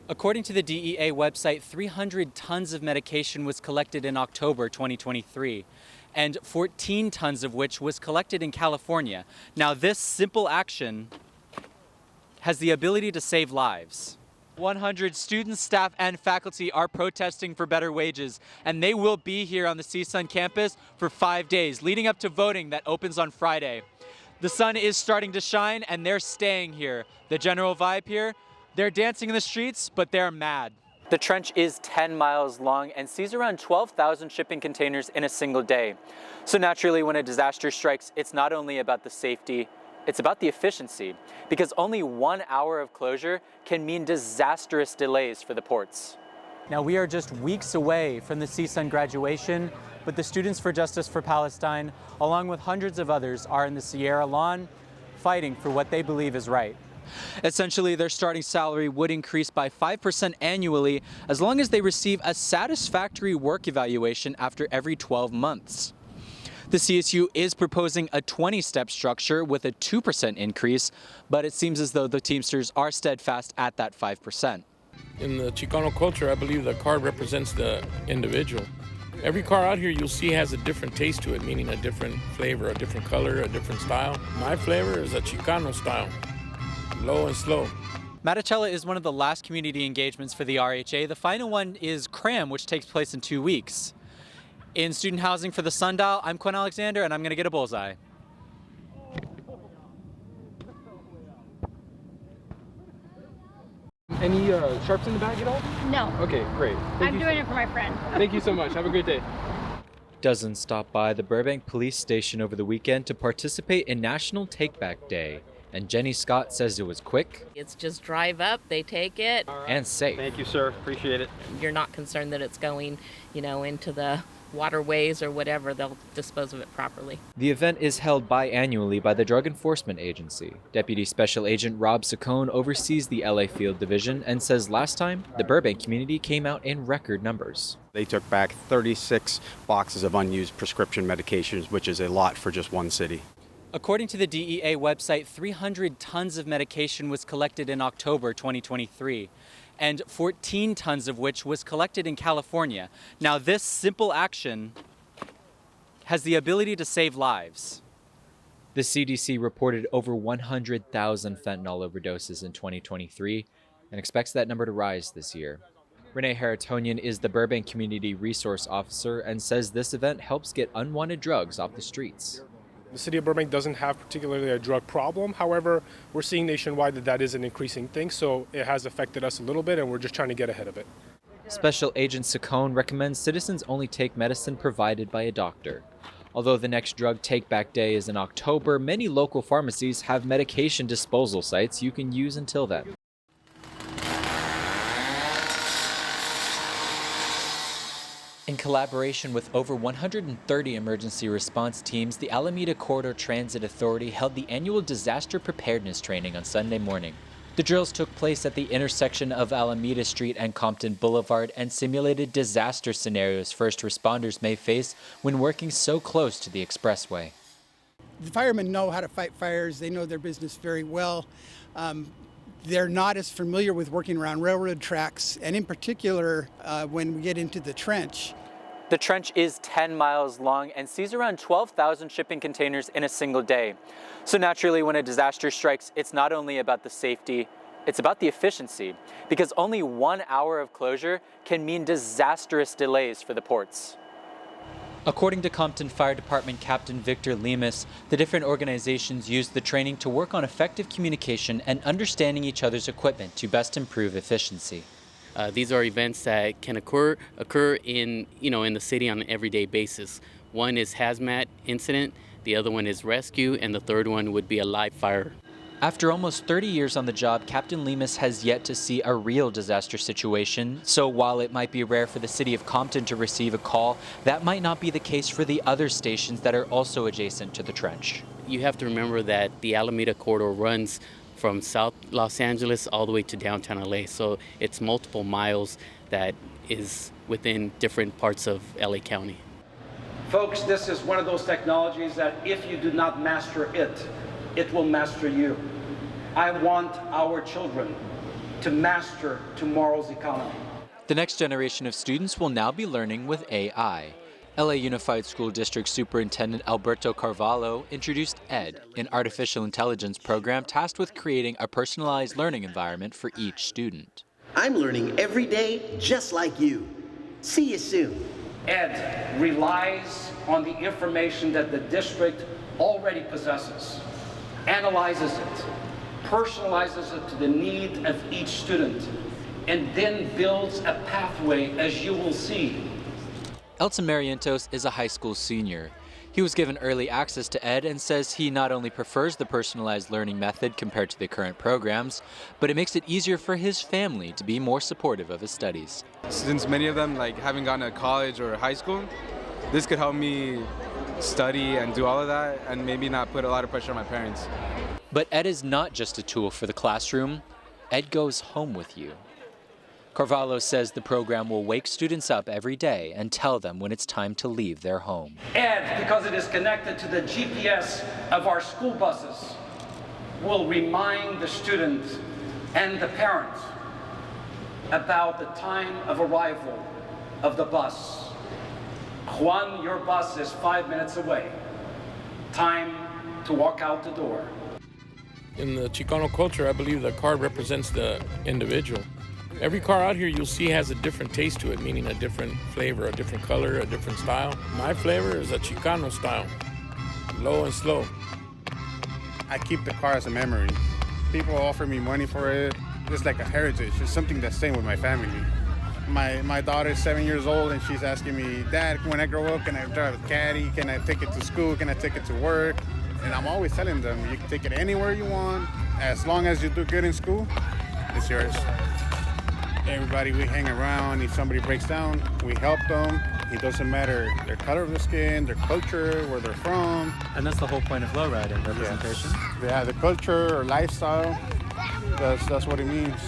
According to the DEA website, 300 tons of medication was collected in October 2023, and 14 tons of which was collected in California. Now, this simple action has the ability to save lives. 100 students, staff, and faculty are protesting for better wages, and they will be here on the CSUN campus for 5 days, leading up to voting that opens on Friday. The sun is starting to shine, and they're staying here. The general vibe here, they're dancing in the streets, but they're mad. The trench is 10 miles long and sees around 12,000 shipping containers in a single day. So naturally, when a disaster strikes, it's not only about the safety, it's about the efficiency, because only 1 hour of closure can mean disastrous delays for the ports. Now, we are just weeks away from the CSUN graduation, but the Students for Justice for Palestine, along with hundreds of others, are in the Sierra lawn fighting for what they believe is right. Essentially, their starting salary would increase by 5% annually as long as they receive a satisfactory work evaluation after every 12 months. The CSU is proposing a 20-step structure with a 2% increase, but it seems as though the Teamsters are steadfast at that 5%. In the Chicano culture, I believe the card represents the individual. Every car out here you'll see has a different taste to it, meaning a different flavor, a different color, a different style. My flavor is a Chicano style, low and slow. Matachella is one of the last community engagements for the RHA. The final one is CRAM, which takes place in 2 weeks. In student housing for the Sundial, I'm Quinn Alexander, and I'm going to get a bullseye. Any sharps in the bag at all? No. Okay, great. I'm doing it for my friend. Thank you so much. Have a great day. Dozens stopped by the Burbank Police Station over the weekend to participate in National Take Back Day. And Jenny Scott says it was quick. It's just drive up, they take it. And safe. Thank you, sir. Appreciate it. You're not concerned that it's going, into the waterways or whatever. They'll dispose of it properly. The event is held biannually by the Drug Enforcement Agency. Deputy Special Agent Rob Saccone oversees the LA Field Division and says last time, the Burbank community came out in record numbers. They took back 36 boxes of unused prescription medications, which is a lot for just one city. According to the DEA website, 300 tons of medication was collected in October 2023, and 14 tons of which was collected in California. Now, this simple action has the ability to save lives. The CDC reported over 100,000 fentanyl overdoses in 2023 and expects that number to rise this year. Renee Haratonian is the Burbank Community Resource Officer and says this event helps get unwanted drugs off the streets. The city of Burbank doesn't have particularly a drug problem. However, we're seeing nationwide that is an increasing thing, so it has affected us a little bit, and we're just trying to get ahead of it. Special Agent Saccone recommends citizens only take medicine provided by a doctor. Although the next drug take-back day is in October, many local pharmacies have medication disposal sites you can use until then. In collaboration with over 130 emergency response teams, the Alameda Corridor Transit Authority held the annual disaster preparedness training on Sunday morning. The drills took place at the intersection of Alameda Street and Compton Boulevard and simulated disaster scenarios first responders may face when working so close to the expressway. The firemen know how to fight fires. They know their business very well. They're not as familiar with working around railroad tracks, and in particular, when we get into the trench. The trench is 10 miles long and sees around 12,000 shipping containers in a single day. So naturally, when a disaster strikes, it's not only about the safety, it's about the efficiency, because only 1 hour of closure can mean disastrous delays for the ports. According to Compton Fire Department Captain Victor Lemus, the different organizations used the training to work on effective communication and understanding each other's equipment to best improve efficiency. These are events that can occur in the city on an everyday basis. One is hazmat incident, the other one is rescue, and the third one would be a live fire. After almost 30 years on the job, Captain Lemus has yet to see a real disaster situation. So while it might be rare for the city of Compton to receive a call, that might not be the case for the other stations that are also adjacent to the trench. You have to remember that the Alameda Corridor runs from South Los Angeles all the way to downtown LA. So it's multiple miles that is within different parts of LA County. Folks, this is one of those technologies that if you do not master it, it will master you. I want our children to master tomorrow's economy. The next generation of students will now be learning with AI. LA Unified School District Superintendent Alberto Carvalho introduced ED, an artificial intelligence program tasked with creating a personalized learning environment for each student. I'm learning every day just like you. See you soon. ED relies on the information that the district already possesses, analyzes it, personalizes it to the need of each student, and then builds a pathway, as you will see. Elton Marientos is a high school senior. He was given early access to ED and says he not only prefers the personalized learning method compared to the current programs, but it makes it easier for his family to be more supportive of his studies. Since many of them haven't gone to college or high school, this could help me study and do all of that and maybe not put a lot of pressure on my parents. But ED is not just a tool for the classroom. ED goes home with you. Carvalho says the program will wake students up every day and tell them when it's time to leave their home. ED, because it is connected to the GPS of our school buses, will remind the student and the parent about the time of arrival of the bus. Juan, your bus is 5 minutes away. Time to walk out the door. In the Chicano culture, I believe the card represents the individual. Every car out here you'll see has a different taste to it, meaning a different flavor, a different color, a different style. My flavor is a Chicano style, low and slow. I keep the car as a memory. People offer me money for it. It's like a heritage. It's something that's staying with my family. My daughter is 7 years old and she's asking me, Dad, when I grow up, can I drive a caddy? Can I take it to school? Can I take it to work? And I'm always telling them, you can take it anywhere you want. As long as you do good in school, it's yours. Everybody, we hang around. If somebody breaks down, we help them. It doesn't matter their color of the skin, their culture, where they're from. And that's the whole point of lowriding, representation? Yes. Yeah, the culture or lifestyle, that's what it means.